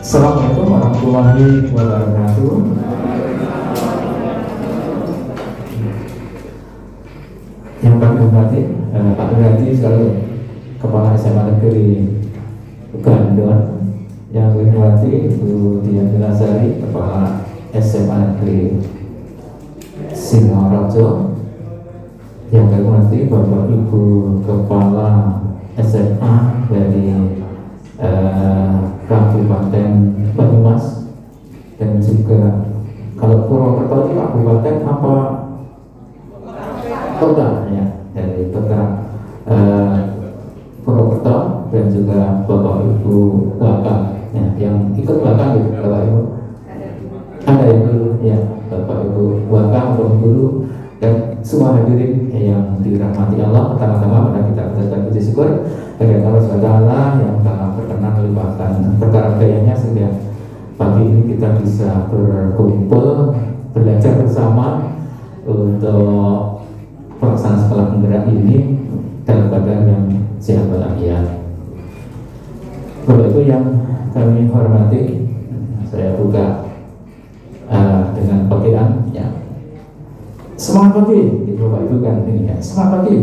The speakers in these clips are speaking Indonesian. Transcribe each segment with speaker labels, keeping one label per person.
Speaker 1: Assalamualaikum warahmatullahi wabarakatuh. Yang kami hormati Pak Nurhadi selalu Kepala SMA Negeri Gandon, yang kami hormati Ibu Dian Jelasari Kepala SMA Negeri Singaraja, yang kami hormati Bapak Ibu Kepala SMA dari Kabupaten Banyumas, dan juga kalau Purwokerto itu kabupaten apa kota ya, dari kota Purwokerto, dan juga Bapak Ibu Waka ya, yang ikut Waka gitu, Bapak Ibu ada Ibu ya, Bapak Ibu Waka, Bapak Guru, dan semua hadirin yang dirahmati Allah. Pertama-tama pada kita mengucapkan puji syukur kepada Allah SWT yang telah berkenan melimpahkan perkara dayanya sehingga pagi ini kita bisa berkumpul belajar bersama untuk pelaksanaan sekolah penggerak ini dalam keadaan yang sehat walafiat. Bapak Ibu yang kami hormati, saya buka dengan bagian ya. Semangat pagi, itu Bapak Ibu kan ini ya. Semangat pagi,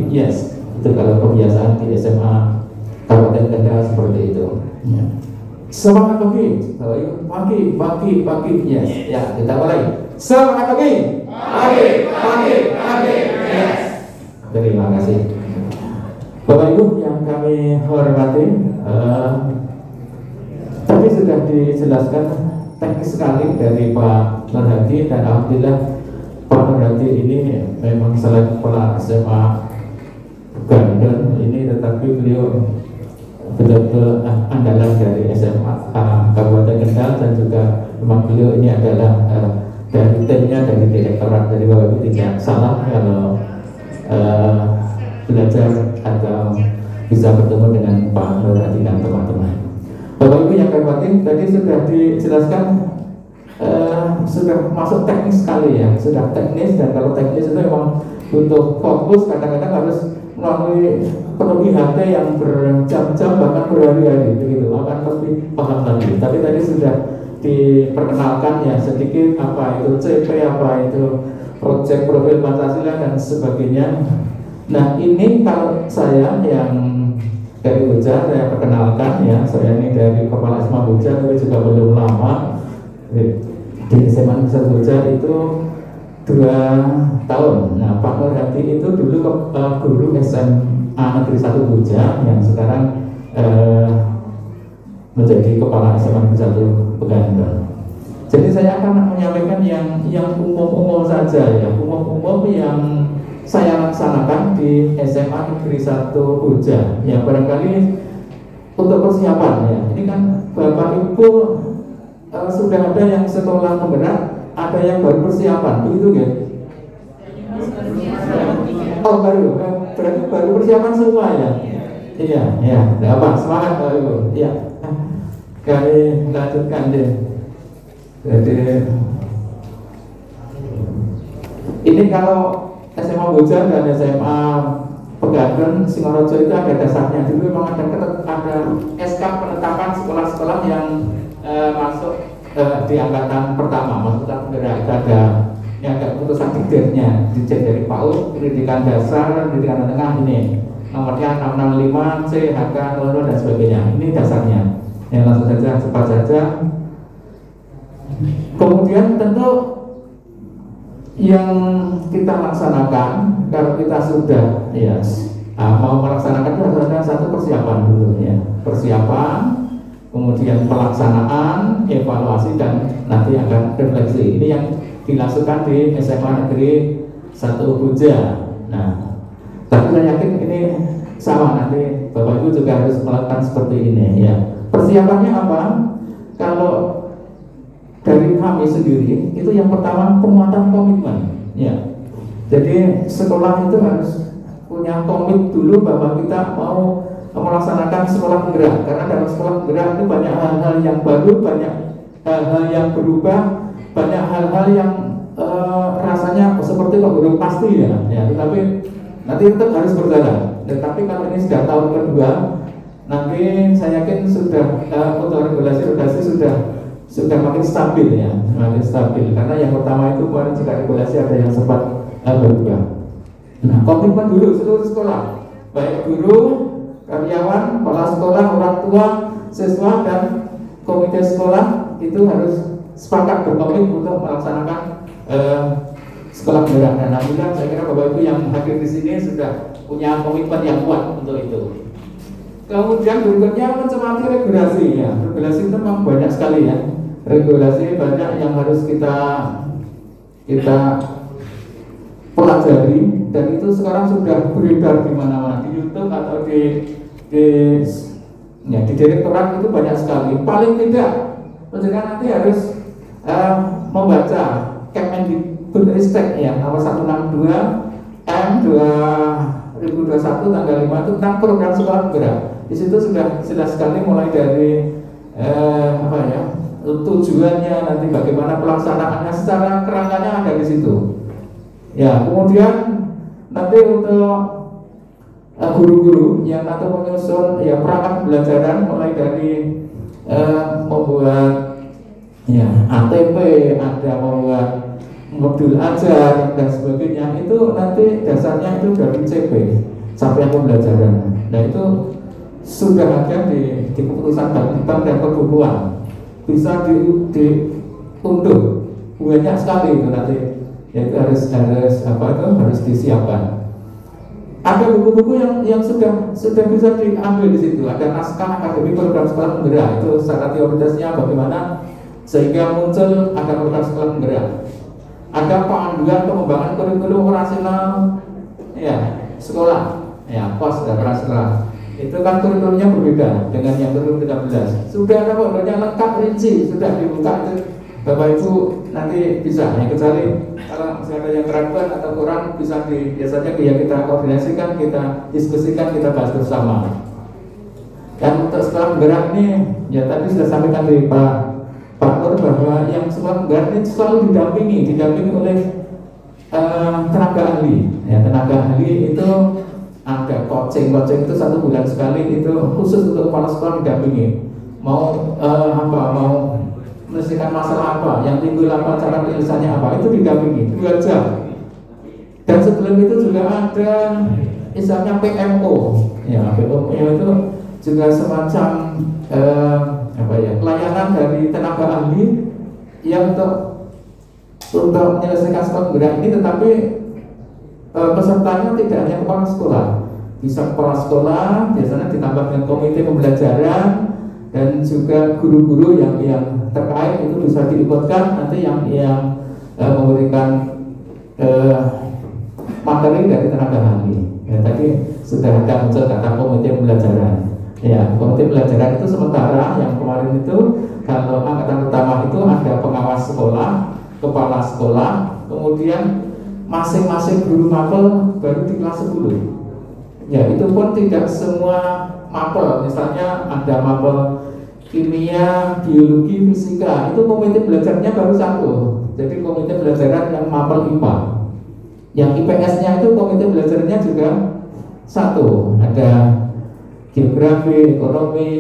Speaker 1: yes. Itu kalau kebiasaan di SMA Kabupaten Kendal seperti itu. Ya. Semangat pagi, Bapak Ibu, pagi, yes. Ya, kita mulai. Semangat pagi, yes. Terima kasih. Bapak Ibu yang kami hormati, tadi sudah dijelaskan teknis sekali dari Pak Nurhadi, dan alhamdulillah Pak Nurhadi ini memang selain kepala SMA Gandon ini, tetapi beliau betul-betul andalan dari SMA Kabupaten Kendal, dan juga memang beliau ini adalah dari timnya dari direktorat. Jadi Bapak Ibu tidak salah kalau belajar atau bisa bertemu dengan Pak Nurhadi dan teman-teman. Bapak Ibu yang kami hormati, tadi sudah dijelaskan, sudah masuk teknis sekali ya, sudah teknis, dan kalau teknis itu memang butuh fokus, kadang-kadang harus melalui penuhi HP yang berjam-jam bahkan berhari-hari begitu, akan lebih paham lagi. Tapi tadi sudah diperkenalkan ya sedikit apa itu CP, apa itu Project Profil Pancasila dan sebagainya. Nah ini kalau saya yang dari Bujar, saya perkenalkan ya, saya ini dari Kepala SMA Bujar, tapi juga belum lama di SMA Negeri Bujar itu 2 tahun. Nah Pak Nurhadi itu dulu guru SMA Negeri 1 Bujar, yang sekarang menjadi Kepala SMA Negeri 1 Pekanbaru. Jadi saya akan menyampaikan yang umum-umum saja ya, umum-umum yang saya laksanakan di SMA Negeri 1 Bujar. Ya barangkali untuk persiapan ya. Ini kan Bapak Ibu sudah ada yang sekolah penggerak, ada yang baru persiapan, begitu ya? Oh baru, berarti baru persiapan semua ya? Iya, ya. Tidak apa, semangat Bapak Ibu. Iya. Kami lanjutkan deh. Jadi ini kalau SMA Bujar dan SMA Pegadun Singaraja itu ada dasarnya. Dulu memang ada SK penetapan sekolah-sekolah yang masuk di angkatan pertama, maksudnya penggerak itu ada keputusan diktirnya, dicek dari PAUD, pendidikan dasar, pendidikan menengah ini nomornya 665 C, HK, 00 dan sebagainya. Ini dasarnya. Yang langsung saja, cepat saja. Kemudian tentu yang kita laksanakan, kalau kita sudah ya mau melaksanakan itu harus ada satu persiapan dulu ya, persiapan, kemudian pelaksanaan, evaluasi, dan nanti akan refleksi. Ini yang dilakukan di SMA Negeri 1 Bujar. Nah, tapi saya yakin ini sama, nanti Bapak Ibu juga harus melakukan seperti ini ya. Persiapannya apa? Kalau dari kami sendiri itu yang pertama penguatan komitmen ya. Jadi sekolah itu harus punya komit dulu bahwa kita mau melaksanakan sekolah penggerak, karena dalam sekolah penggerak itu banyak hal-hal yang baru, banyak hal-hal yang berubah, banyak hal-hal yang rasanya seperti kok belum pasti ya, tetapi nanti tetap harus berjalan. Tetapi kalau ini sudah tahun kedua, nanti saya yakin sudah untuk regulasi sudah makin stabil ya, makin stabil. Karena yang pertama itu kemarin juga regulasi ada yang sempat berubah. Nah, komitmen dulu seluruh sekolah, baik guru, karyawan, kepala sekolah, orang tua, siswa dan komite sekolah itu harus sepakat berkomitmen untuk melaksanakan sekolah penggerak. Dan alhamdulillah saya kira Bapak Ibu yang hadir di sini sudah punya komitmen yang kuat untuk itu. Kemudian berikutnya mencermati regulasi ya. Regulasi itu memang banyak sekali ya. Regulasi banyak yang harus kita pelajari, dan itu sekarang sudah beredar di mana-mana, di YouTube atau di direktorat itu banyak sekali. Paling tidak pencegahan nanti harus membaca Kemendikbudristek ya nomor 162 M 2021 tanggal 5 itu tentang program sekolah penggerak. Di situ sudah jelas sekali mulai dari tujuannya, nanti bagaimana pelaksanaannya, secara kerangkanya ada di situ. Ya, kemudian nanti untuk guru-guru yang atau menyusun ya perangkat pembelajaran mulai dari membuat ya ATP, ada membuat modul ajar dan sebagainya, itu nanti dasarnya itu dari CP sampai pembelajaran. Nah itu sudah ada di keputusan Bank dan Perbukuan, bisa diunduh banyak sekali itu nanti. Itu harus disiapkan. Ada buku-buku yang sudah bisa diambil di situ. Ada naskah akademik program sekolah penggerak, itu secara teoritisnya bagaimana sehingga muncul ada program sekolah penggerak. Ada panduan pengembangan kurikulum operasional ya sekolah, ya pos dan prasekolah. Itu kan kurikulumnya berbeda dengan yang kurikulum 13. Sudah ada pokoknya lengkap rinci, sudah dibuka itu. Bapak Ibu nanti bisa ya, kecuali kalau misalnya ada yang keraguan atau kurang bisa biasanya ya kita koordinasikan, kita diskusikan, kita bahas bersama. Dan untuk sekolah penggerak ini ya tadi sudah sampaikan dari Pak Nur bahwa yang sekolah penggerak ini selalu didampingi oleh tenaga ahli. Ya, tenaga ahli itu ada coaching itu 1 bulan sekali, itu khusus untuk kepala sekolah didampingi. Mau menyelesaikan masalah apa, yang timbul apa, cara penyelesaiannya apa, itu didampingi 2 jam. Dan sebelum itu juga ada istilahnya PMO. Ya, PMO itu juga semacam pelayanan dari tenaga ahli yang untuk menyelesaikan sekolah penggerak ini, tetapi pesertanya tidak hanya kepala sekolah, bisa kepala sekolah, biasanya ditambah dengan komite pembelajaran dan juga guru-guru yang terkait itu bisa diikutkan nanti yang memberikan materi dari tenaga ahli. Ya, tadi sudah ada muncul kata komite pembelajaran. Ya, komite pembelajaran itu sementara yang kemarin itu kalau angkatan pertama itu ada pengawas sekolah, kepala sekolah, kemudian masing-masing guru mapel baru di kelas 10. Ya, itu pun tidak semua mapel, misalnya ada mapel kimia, biologi, fisika, itu komite belajarnya baru 1. Jadi komite belajaran yang mapel IPA. Yang IPS-nya itu komite belajarnya juga 1. Ada geografi, ekonomi,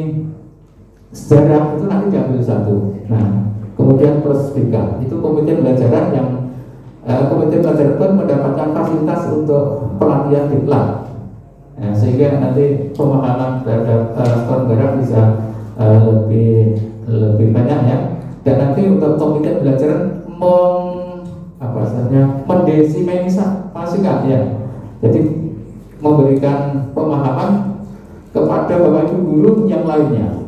Speaker 1: sejarah, itu nanti diambil 1. Nah, kemudian plus BK, itu komite belajaran yang komite belajaran pun mendapatkan fasilitas untuk pelatihan diklat. Nah, sehingga nanti pemahaman terhadap sekolah penggerak bisa lebih banyak ya. Dan nanti untuk komite belajar mendesiminasikan ya. Jadi memberikan pemahaman kepada Bapak Ibu guru yang lainnya.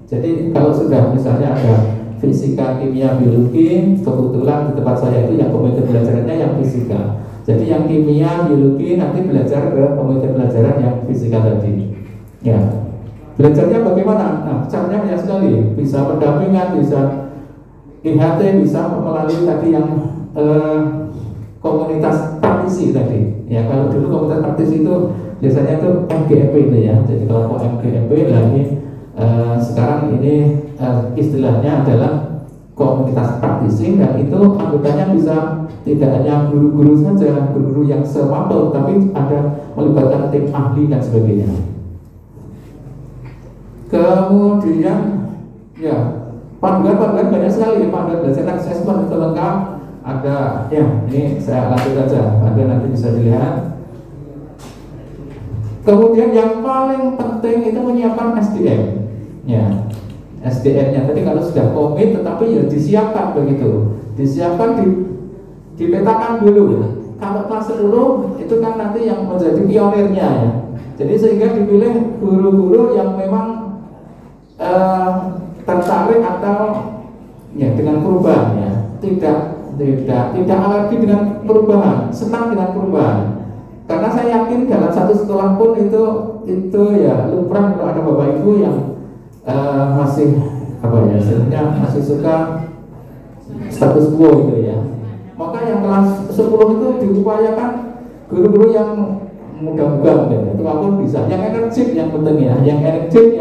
Speaker 1: Jadi kalau sudah misalnya ada fisika, kimia, biologi, kebetulan di tempat saya itu yang komite belajarannya yang fisika. Jadi yang kimia, biologi nanti belajar ke komite pelajaran yang fisika tadi. Ya, belajarnya bagaimana? Nah, caranya banyak sekali. Bisa pendampingan, bisa IHT, bisa melalui tadi yang komunitas praktisi tadi. Ya, kalau dulu komunitas praktisi itu biasanya itu MGMP itu ya. Jadi kalau MGMP lagi sekarang ini istilahnya adalah komunitas praktisi, dan itu anggotanya bisa tidak hanya guru-guru saja, guru-guru yang semapel, tapi ada melibatkan tim ahli dan sebagainya. Kemudian ya panduan-panduan banyak sekali, panduan belajar asesmen itu lengkap. Ada ya, ini saya lanjut aja, panduan nanti bisa dilihat. Kemudian yang paling penting itu menyiapkan SDM, ya SDM-nya. Tadi kalau sudah komit, tetapi ya disiapkan begitu, disiapkan dipetakan dulu. Kalau kelas 10 itu kan nanti yang menjadi pionirnya ya. Jadi sehingga dipilih guru-guru yang memang tertarik atau ya dengan perubahan ya, tidak alergi dengan perubahan, senang dengan perubahan. Karena saya yakin dalam satu sekolah pun itu ya lumrah kalau ada bapak ibu yang masih apa ya, sebenarnya masih suka status quo gitu ya. Maka yang kelas 10 itu diupayakan guru-guru yang mudah-mudah ya, itu apapun bisa. Yang energik yang penting ya, yang energik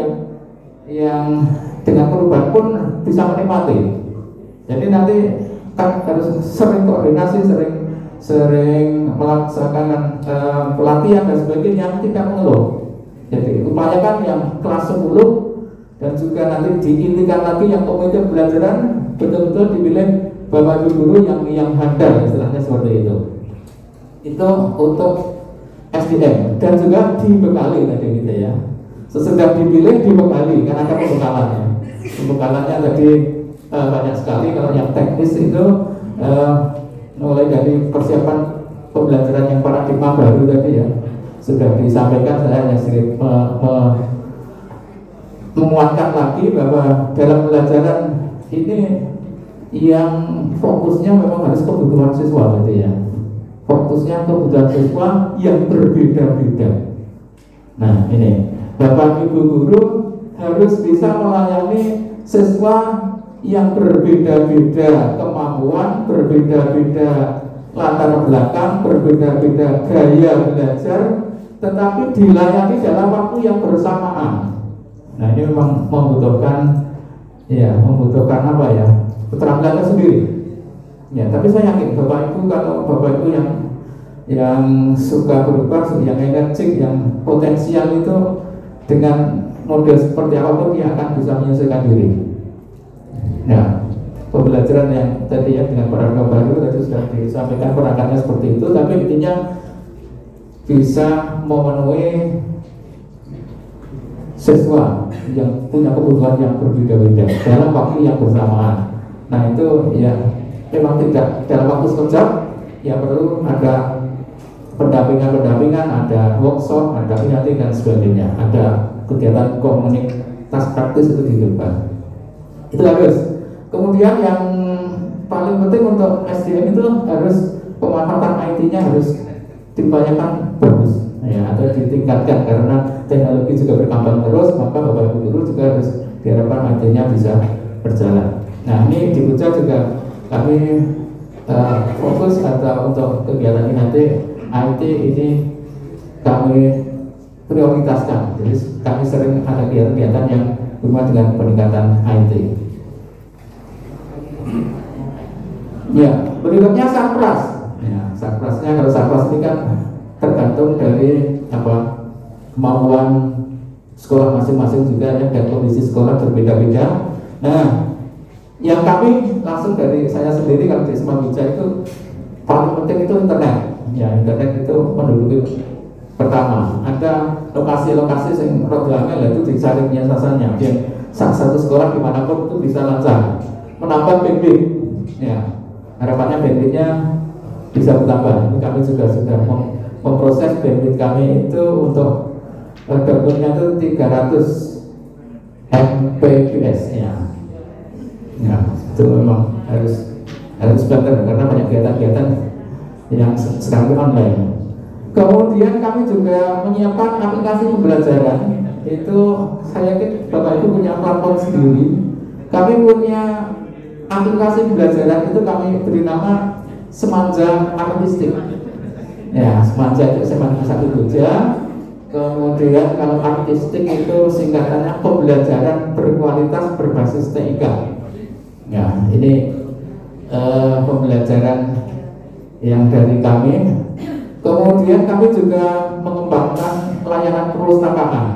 Speaker 1: yang dengan perubahan pun bisa menikmati. Jadi nanti kan harus sering koordinasi, sering melaksanakan pelatihan dan sebagainya, tidak mengeluh. Jadi upayakan yang kelas 10 dan juga nanti diintikan lagi yang komite pembelajaran betul-betul dipilih bapak guru yang handal, istilahnya seperti itu. Itu untuk SDM dan juga dibekali tadi gitu ya. Sesudah dipilih dibekali, kan ada pembekalannya. Pembekalannya tadi banyak sekali. Kalau yang teknis itu mulai dari persiapan pembelajaran yang paradigma baru tadi ya, sudah disampaikan. Saya hanya sedikit menguatkan lagi bahwa dalam pembelajaran ini yang fokusnya memang harus kebutuhan siswa tadi ya. Fokusnya kebutuhan siswa yang berbeda-beda. Nah ini Bapak Ibu guru harus bisa melayani siswa yang berbeda-beda kemampuan, berbeda-beda latar belakang, berbeda-beda gaya belajar, tetapi dilayani dalam waktu yang bersamaan. Nah ini memang membutuhkan apa ya, keterampilan sendiri. Ya, tapi saya yakin Bapak Ibu, kalau Bapak Ibu yang suka berubah, yang energik, yang potensial itu dengan model seperti apapun dia akan bisa menyelesaikan diri. Nah, pembelajaran yang tadi ya dengan paradigma baru tadi sudah disampaikan perangkatnya seperti itu, tapi intinya bisa memenuhi siswa yang punya kebutuhan yang berbeda-beda dalam waktu yang bersamaan. Nah itu ya memang tidak dalam waktu sekejap, ya perlu ada pendampingan, ada workshop, ada pelatihan dan sebagainya, ada kegiatan komunitas praktis itu dilakukan. Itu harus. Kemudian yang paling penting untuk SDM itu harus pemanfaatan IT-nya harus diupayakan bagus ya, atau ditingkatkan karena teknologi juga berkembang terus, maka Bapak Ibu guru juga harus diharapkan IT-nya bisa berjalan. Nah ini di Puja juga kami fokus atau untuk kegiatan IT ini kami prioritaskan. Jadi kami sering ada kegiatan yang berhubungan dengan peningkatan IT. Ya, berikutnya sarpras. Ya, sarprasnya kalau sarpras ini kan tergantung dari kemampuan sekolah masing-masing juga ya, dan kondisi sekolah berbeda-beda. Nah, yang kami langsung dari saya sendiri kalau di SMA Bija itu paling penting itu internet. Ya, internet itu menduduki pertama. Ada lokasi-lokasi yang programnya itu dicari penyiasannya. Biar satu sekolah dimanapun itu bisa lancar. Menambah bandwidth. Ya, harapannya bandwidthnya bisa bertambah. Ini kami juga sudah memproses bandwidth kami itu untuk downloadnya itu 300 Mbps ya. Ya, itu memang harus benar karena banyak kegiatan-kegiatan yang sekarang online. Kemudian kami juga menyiapkan aplikasi pembelajaran. Itu saya yakin Bapak Ibu punya platform sendiri. Kami punya aplikasi pembelajaran itu kami beri nama Semanja Artistik. Ya, Semanja itu Semangat Satu Puja. Kemudian kalau artistik itu singkatannya pembelajaran berkualitas berbasis TIK. Ya, ini pembelajaran yang dari kami. Kemudian kami juga mengembangkan layanan perpustakaan.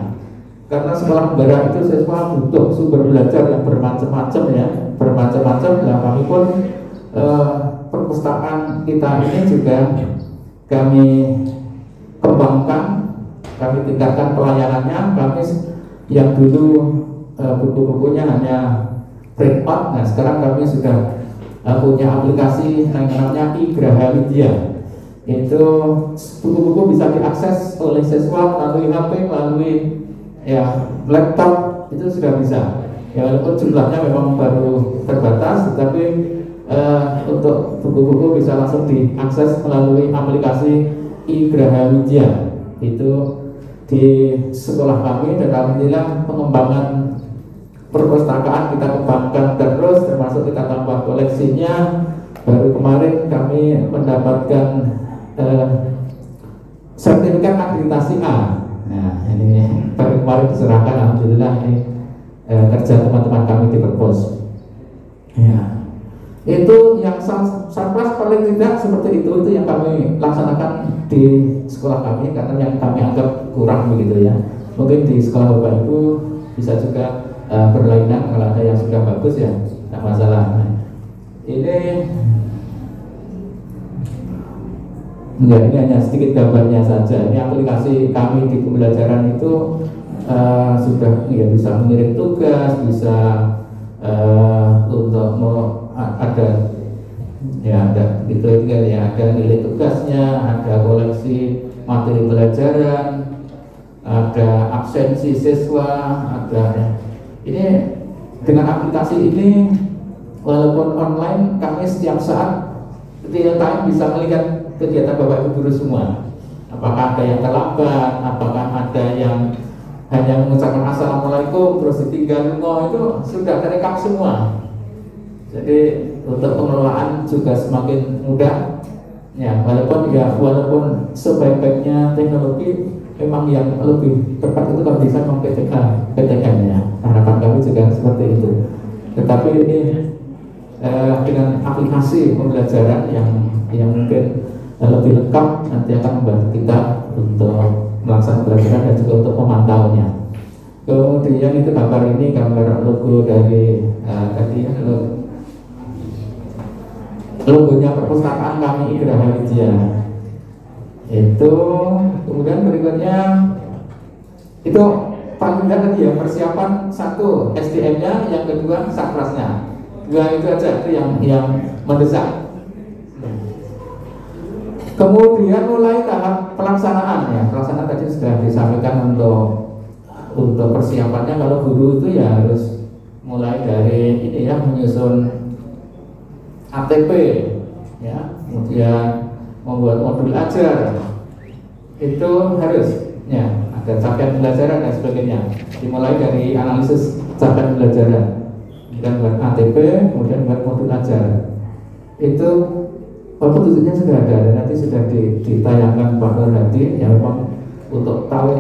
Speaker 1: karena sekolah kembaran itu siswa butuh sumber belajar yang bermacam-macam ya, bermacam-macam. Nah, kami pun perpustakaan kita ini juga kami kembangkan, kami tingkatkan pelayanannya. Kami yang dulu buku-bukunya hanya print out, nah sekarang kami sudah punya aplikasi yang namanya iGraha Widya. Itu buku-buku bisa diakses oleh siswa melalui HP, melalui ya laptop, itu sudah bisa. Ya walaupun jumlahnya memang baru terbatas, tetapi untuk buku-buku bisa langsung diakses melalui aplikasi iGraha Widya. Itu di sekolah kami, dan alhamdulillah pengembangan perpustakaan kita kembangkan terus, termasuk kita tambah koleksinya. Baru kemarin kami mendapatkan sertifikat akreditasi A. Nah, ini baru kemarin diserahkan, alhamdulillah. Ini kerja teman-teman kami di Perpus. Ya, itu yang surprise paling tidak seperti itu yang kami laksanakan di sekolah kami, karena yang kami anggap kurang begitu ya. Mungkin di sekolah Bapak Ibu bisa juga berlainan, kalau ada yang sudah bagus ya tidak masalah. Nah, ini hanya sedikit gambarnya saja. Ini aplikasi kami di pembelajaran itu sudah ya bisa mengirim tugas, bisa untuk ada ya ada gitu ya, ada nilai tugasnya, ada koleksi materi pelajaran, ada absensi siswa, ada ya. Ini dengan aplikasi ini walaupun online, kami setiap saat real time bisa melihat kegiatan Bapak Ibu guru semua. Apakah ada yang terlambat, apakah ada yang hanya mengucapkan assalamualaikum terus ditinggal itu sudah terekam semua. Jadi untuk pengelolaan juga semakin mudah. Ya, walaupun sebaik-baiknya teknologi, memang yang lebih tepat itu kalau bisa memang PTM ya. Harapan kami juga seperti itu. Tetapi ini dengan aplikasi pembelajaran yang mungkin lebih lengkap, nanti akan membantu kita untuk melaksanakan pelajaran dan juga untuk memantaunya. Kemudian itu gambar ini, gambar logo dari tadi logonya perpustakaan kami iGraha Widya. Itu kemudian berikutnya itu paling tidak tadi ya, persiapan satu SDM-nya, yang kedua sakrasnya. Dua itu aja itu yang mendesak. Kemudian mulai tahap pelaksanaan ya. Pelaksanaan tadi sudah disampaikan untuk persiapannya. Kalau guru itu ya harus mulai dari ini ya, menyusun ATP ya, kemudian membuat modul ajar, itu harus ya, ada capaian pembelajaran dan sebagainya. Dimulai dari analisis capaian pembelajaran, kemudian buat ATP, kemudian buat modul ajar. Itu petunjuknya sudah ada dan nanti sudah ditayangkan Pak Nur nanti. Ya memang untuk tahu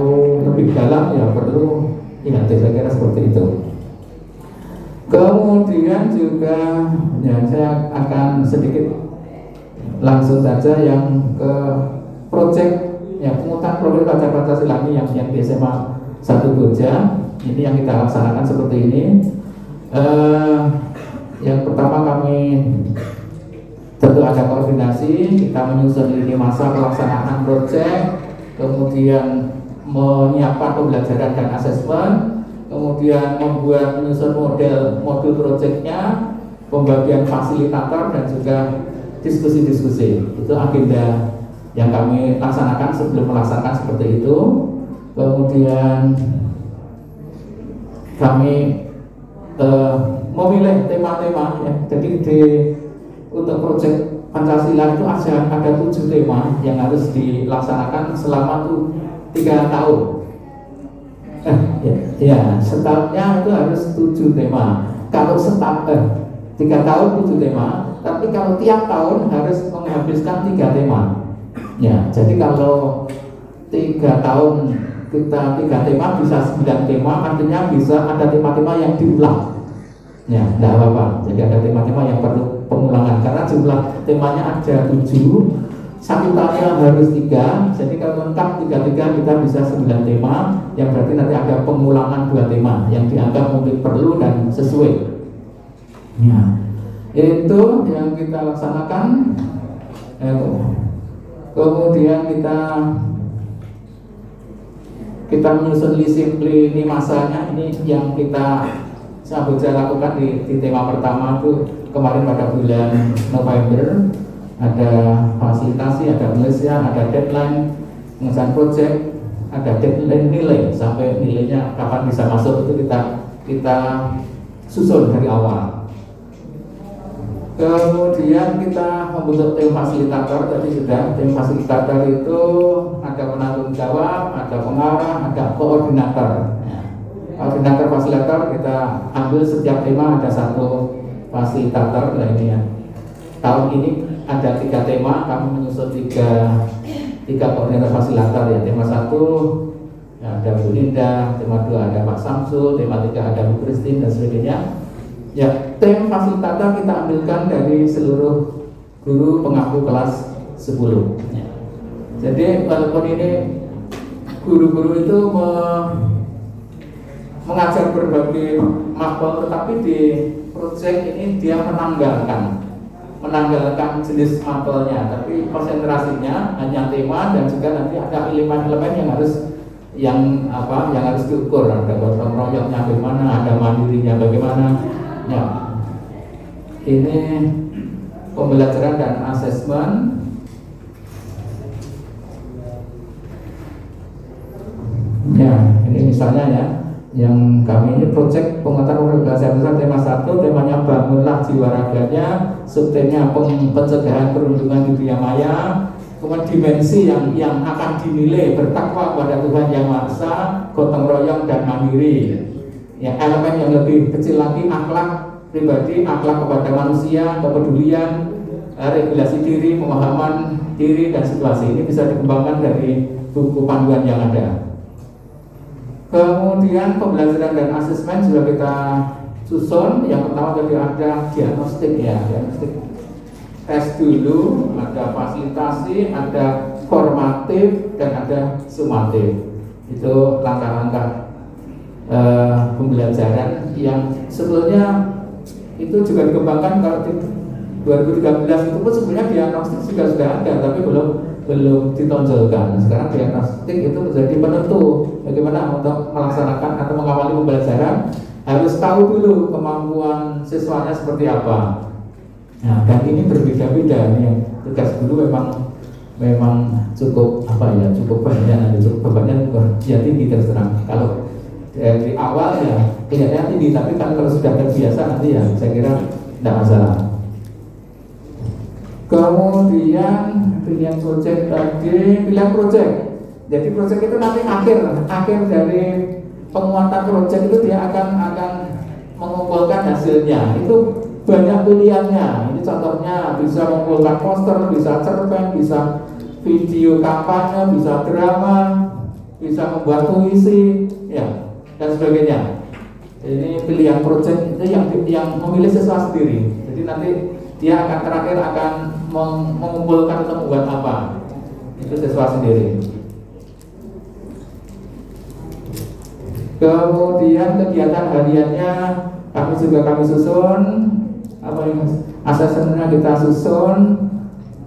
Speaker 1: lebih dalam ya perlu ya, saya kira seperti itu. Kemudian juga ya, saya akan sedikit langsung saja yang ke proyek ya, penguatan program belajar Pancasila ini yang di SMA 1 Boja. Ini yang kita laksanakan seperti ini. Yang pertama kami tentu ada koordinasi, kita menyusun lini masa pelaksanaan proyek, kemudian menyiapkan pembelajaran dan asesmen, kemudian membuat menyusun modul proyeknya, pembagian fasilitator dan juga diskusi-diskusi. Itu agenda yang kami laksanakan sebelum melaksanakan seperti itu. Kemudian kami memilih tema-tema ya. Jadi untuk proyek Pancasila itu ada 7 tema yang harus dilaksanakan selama 3 tahun. Ya, setahunnya itu harus 7 tema. Kalau setahun 3 tahun 7 tema, tapi kalau tiap tahun harus menghabiskan 3 tema. Ya, jadi kalau 3 tahun kita 3 tema bisa 9 tema, artinya bisa ada tema-tema yang diulang. Ya, tidak apa-apa. Jadi ada tema-tema yang perlu pengulangan karena jumlah temanya ada 7, satu tanya harus 3. Jadi kalau lengkap 3 kita bisa 9 tema, yang berarti nanti ada pengulangan 2 tema yang dianggap mungkin perlu dan sesuai. Ya, itu yang kita laksanakan. Kemudian kita menyusun lini masanya. Ini yang kita Samboja lakukan di tema pertama itu kemarin pada bulan November. Ada fasilitasi, ada penelitian, ada deadline pengesahan project, ada deadline nilai sampai nilainya kapan bisa masuk, itu kita susun dari awal. Kemudian kita membentuk tim fasilitator. Tadi sudah, tim fasilitator itu ada penanggung jawab, ada pengarah, ada koordinator. Koordinator fasilitator kita ambil setiap tema ada satu fasilitator. Nah ini ya, tahun ini ada 3 tema, kami menyusun tiga koordinator fasilitator ya. Tema 1 ya, ada Bu Linda, tema 2 ada Pak Samsul, tema 3 ada Bu Christine dan sebagainya. Ya, tim fasilitator kita ambilkan dari seluruh guru pengaku kelas 10 ya. Jadi walaupun ini guru-guru itu mengajar berbagai mapel, tetapi di proyek ini dia menanggalkan jenis mapelnya, tapi konsentrasinya hanya tema dan juga nanti ada elemen-elemen yang harus diukur. Ada gotong royongnya bagaimana, ada mandirinya bagaimana. Ya, ini pembelajaran dan asesmen. Ya, ini misalnya ya, yang kami ini proyek pengetahuan bahasa besar tema 1, temanya bangunlah jiwa raganya, subtemanya pencegahan perundungan di dunia maya. Kemudian dimensi yang akan dinilai bertakwa kepada Tuhan Yang Maha Esa, gotong royong dan mandiri. Ya, elemen yang lebih kecil lagi akhlak pribadi, akhlak kepada manusia, kepedulian, regulasi diri, pemahaman diri dan situasi. Ini bisa dikembangkan dari buku panduan yang ada. Kemudian pembelajaran dan asesmen juga kita susun. Yang pertama tadi ada diagnostik ya, diagnostik tes dulu, ada fasilitasi, ada formatif dan ada sumatif. Itu langkah-langkah pembelajaran yang sebelumnya itu juga dikembangkan. Kalau di 2013 itu pun sebenarnya diagnostik juga sudah ada, tapi belum ditonjolkan. Sekarang diagnostik itu menjadi penentu bagaimana untuk melaksanakan atau mengawali pembelajaran. Harus tahu dulu kemampuan siswanya seperti apa. Nah, dan ini berbeda-beda nih. Yang tugas dulu memang cukup cukup banyak, bebannya ya tinggi terus terang. Kalau di awal ya kelihatannya tinggi, tapi kan kalau sudah terbiasa nanti ya saya kira tidak masalah. Kemudian pilihan proyek tadi, pilihan proyek. Jadi proyek itu nanti akhir dari penguatan proyek itu dia akan mengumpulkan hasilnya. Itu banyak pilihannya. Ini contohnya bisa mengumpulkan poster, bisa cerpen, bisa video kampanye, bisa drama, bisa membuat puisi, ya, dan sebagainya. Ini pilihan proyek itu yang memilih siswa sendiri. Jadi nanti dia akan terakhir mengumpulkan atau membuat apa, itu siswa sendiri. Kemudian kegiatan hariannya kami susun, asesmennya kita susun.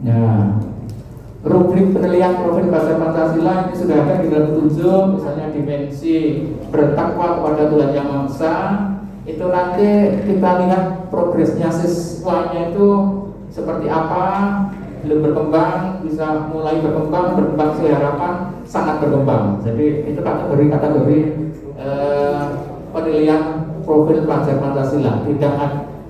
Speaker 1: Ya, rubrik penilaian profil bahasa Pancasila ini sudah ada di dalam petunjuk, misalnya dimensi bertakwa kepada Tuhan Yang Maha Esa. Itu nanti kita lihat progresnya siswanya itu seperti apa, belum berkembang, bisa mulai berkembang sesuai harapan, sangat berkembang. Jadi itu kategori penilaian profil pelajar Pancasila.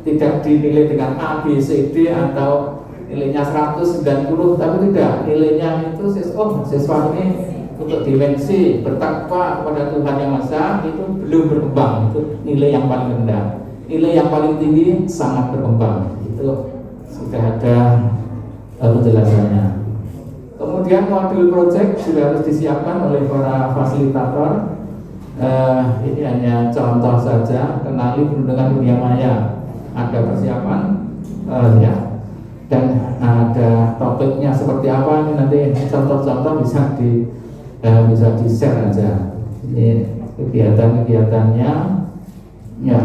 Speaker 1: Tidak dinilai dengan A, B, C, D atau nilainya 190, tapi tidak, nilainya itu siswa ini untuk dimensi bertakwa kepada Tuhan Yang Maha Esa itu belum berkembang, itu nilai yang paling rendah. Nilai yang paling tinggi sangat berkembang. Itu sudah ada penjelasannya. Kemudian modul project juga harus disiapkan oleh para fasilitator. Ini hanya contoh saja, kenali perundungan dunia maya. Ada persiapan, ya, dan ada topiknya seperti apa, bisa di share aja. Ini kegiatan-kegiatannya, ya.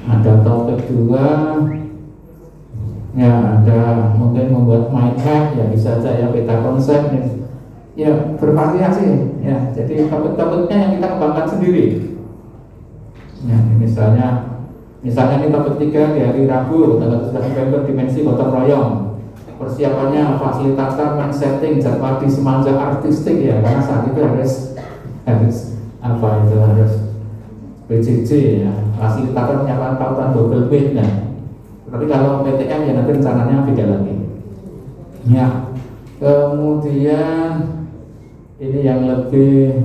Speaker 1: Ada topik juga, ya. Ada mungkin membuat mind map, ya bisa aja ya, peta konsep, ya bervariasi, ya. Jadi topik-topiknya yang kita kembangkan sendiri. Ya, misalnya ini topik 3 di hari Rabu tanggal 7 November, dimensi gotong royong. Persiapannya fasilitator men-setting jadwal di semanja artistik, ya, karena saat itu harus PJJ, ya, fasilitator menyiapkan tautan double page, ya. Tapi kalau PTM ya nanti rencananya beda lagi. Ya, kemudian ini yang lebih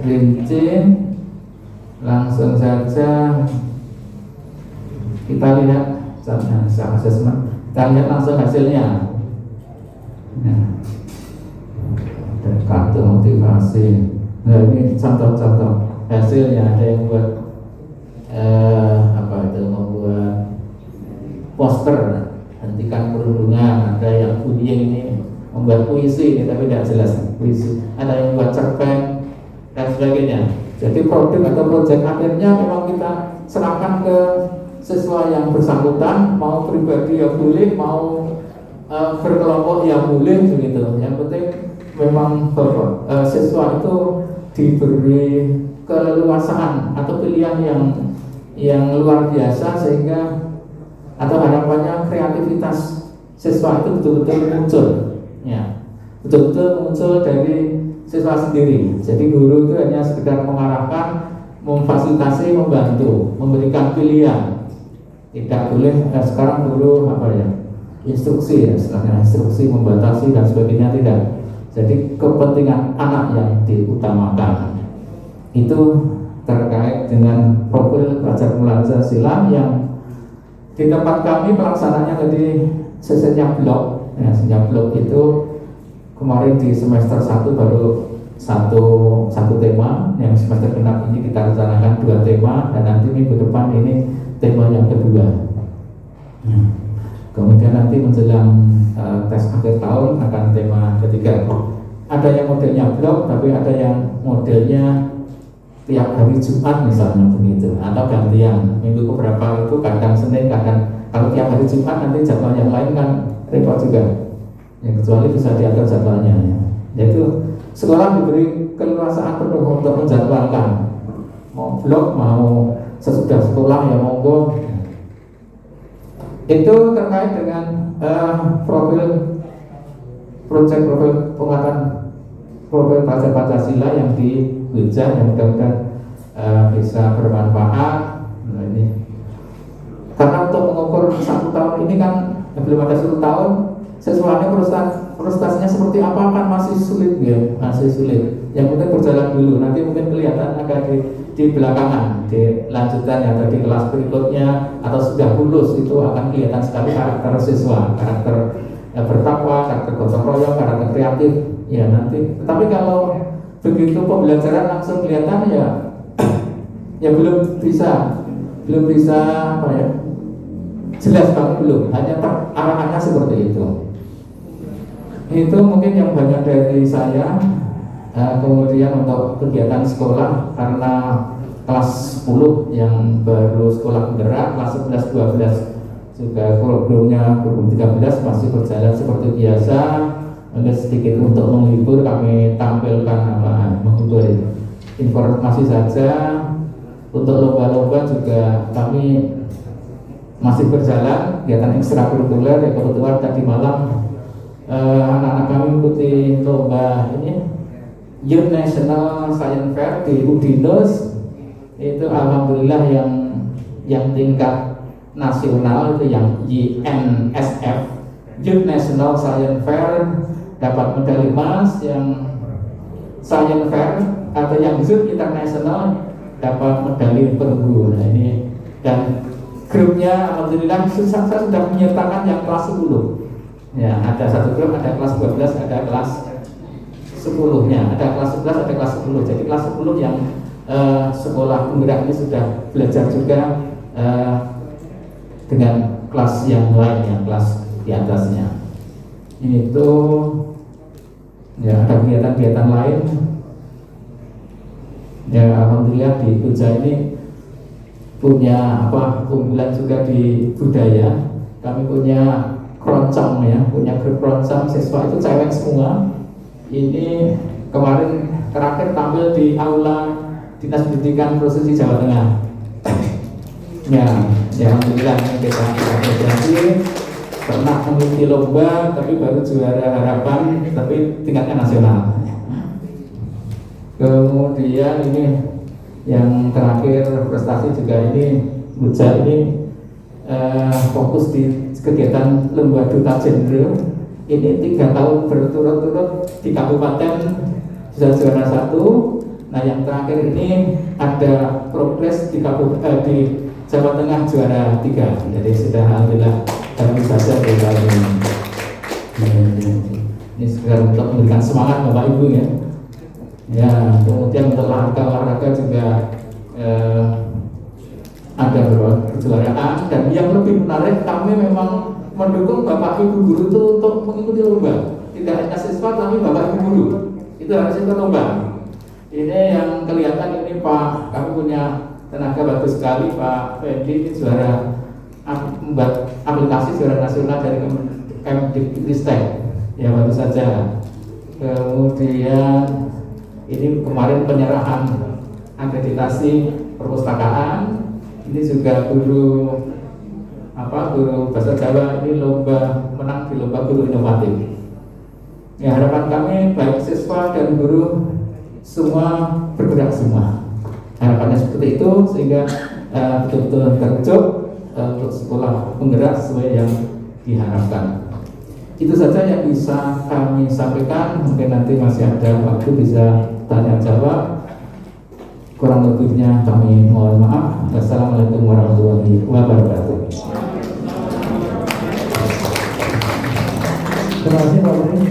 Speaker 1: rinci, langsung saja kita lihat assessment. Kita lihat langsung hasilnya. Nah, ada kartu motivasi. Nah, ini contoh-contoh hasilnya. Ada yang buat membuat poster hentikan perundungan. Ada yang bullying, ini membuat puisi, ini tapi tidak jelas puisi. Ada yang buat cerpen dan sebagainya. Jadi produk atau proyek akhirnya memang kita serahkan ke siswa yang bersangkutan, mau pribadi ya boleh, mau berkelompok ya boleh, begitu. Yang penting memang siswa itu diberi keleluasaan atau pilihan yang luar biasa, sehingga atau harapannya kreativitas siswa itu betul-betul muncul, ya, betul-betul muncul dari siswa sendiri. Jadi guru itu hanya sekedar mengarahkan, memfasilitasi, membantu, memberikan pilihan. Tidak boleh sekarang guru instruksi, ya, istilahnya instruksi, membatasi dan sebagainya, tidak. Jadi kepentingan anak yang diutamakan. Itu terkait dengan profil pelajar belajar silam yang di tempat kami pelaksananya tadi sesenyak blok. Ya, sesenyak blok itu kemarin di semester 1 baru satu tema. Yang semester genap ini kita rencanakan 2 tema, dan nanti minggu depan ini tema yang kedua. Kemudian nanti menjelang tes akhir tahun akan tema ketiga. Ada yang modelnya blok, tapi ada yang modelnya tiap hari Jumat misalnya, begitu, atau gantian. Minggu keberapa itu kadang Senin, kadang kalau tiap hari Jumat nanti jadwal yang lain kan repot juga. Ya, kecuali bisa diatur jadwalnya, ya. Yaitu sekolah diberi keleluasaan penuh untuk menjadwalkan, mau blok, mau sesudah sekolah, ya monggo. Itu terkait dengan profil penguatan profil pelajar Pancasila yang di Wija, yang mudah-mudahan bisa bermanfaat. Nah, ini karena untuk mengukur 1 tahun ini kan belum ada 1 tahun, siswanya prestasinya seperti apa kan masih sulit, ya, masih sulit. Yang penting berjalan dulu, nanti mungkin kelihatan agak di belakangan, di lanjutan atau di kelas berikutnya, atau sudah lulus, itu akan kelihatan sekali karakter siswa, karakter bertakwa, karakter gotong royong, karakter kreatif, ya nanti. Tapi kalau begitu pembelajaran langsung kelihatan, ya belum bisa jelas banget, belum, hanya arahannya seperti itu. Itu mungkin yang banyak dari saya. Kemudian untuk kegiatan sekolah, karena kelas 10 yang baru sekolah penggerak, kelas 11, 12 juga programnya kurikulum 13 masih berjalan seperti biasa. Ada sedikit untuk menghibur, kami tampilkan menghibur informasi saja. Untuk lomba-lomba juga kami masih berjalan, kegiatan ekstrakurikuler. Ya, kebetulan tadi malam anak-anak kami ikuti lomba ini Youth National Science Fair di Udinus. Itu alhamdulillah yang tingkat nasional itu yang YNSF, Youth National Science Fair, dapat medali emas. Yang Science Fair atau yang Youth International dapat medali perunggu. Nah, ini, dan grupnya alhamdulillah saya sudah menyertakan yang kelas 10. Ya, ada satu grup, ada kelas 12, ada kelas 10-nya, ada kelas 11, ada kelas 10. Jadi kelas 10 yang sekolah penggerak ini sudah belajar juga dengan kelas yang lain, yang kelas di atasnya. Ini tuh Ya, ada kegiatan-kegiatan lain. Ya, alhamdulillah di Kuja ini punya keunggulan juga di budaya. Kami punya keroncong ya, punya grup keroncong siswa itu cewek semua. Ini kemarin terakhir tampil di aula Dinas Pendidikan Provinsi Jawa Tengah. Ya, alhamdulillah kita apresiasi. Pernah mengikuti lomba, tapi baru juara harapan, tapi tingkatnya nasional. Kemudian ini yang terakhir prestasi juga ini Buja ini fokus di kegiatan lomba duta gender. Ini 3 tahun berturut-turut di kabupaten sudah juara 1. Nah yang terakhir ini ada progres di Jawa Tengah juara 3. Jadi sudah alhamdulillah kami saja di tahun ini. Ini sekedar untuk memberikan semangat Bapak Ibu ya. Ya, kemudian untuk olahraga juga ada kejuaraan, dan yang lebih menarik kami memang mendukung Bapak Ibu guru itu untuk mengikuti lomba. Tidak hanya siswa tapi Bapak Ibu guru itu harus ikut lomba. Ini yang kelihatan ini Pak, kami punya tenaga bagus sekali Pak Fendi, ini juara membuat aplikasi juara nasional dari Kemdikbudristek ya baru saja. Kemudian ini kemarin penyerahan akreditasi perpustakaan. Ini juga guru bahasa Jawa ini lomba menang di lomba guru inovatif. Ya harapan kami baik siswa dan guru semua bergerak semua. Harapannya seperti itu sehingga betul-betul tercuk untuk sekolah penggerak sesuai yang diharapkan. Itu saja yang bisa kami sampaikan. Mungkin nanti masih ada waktu bisa tanya jawab. Kurang lebihnya kami mohon maaf. Wassalamualaikum warahmatullahi wabarakatuh.
Speaker 2: Terima kasih Pak Budi.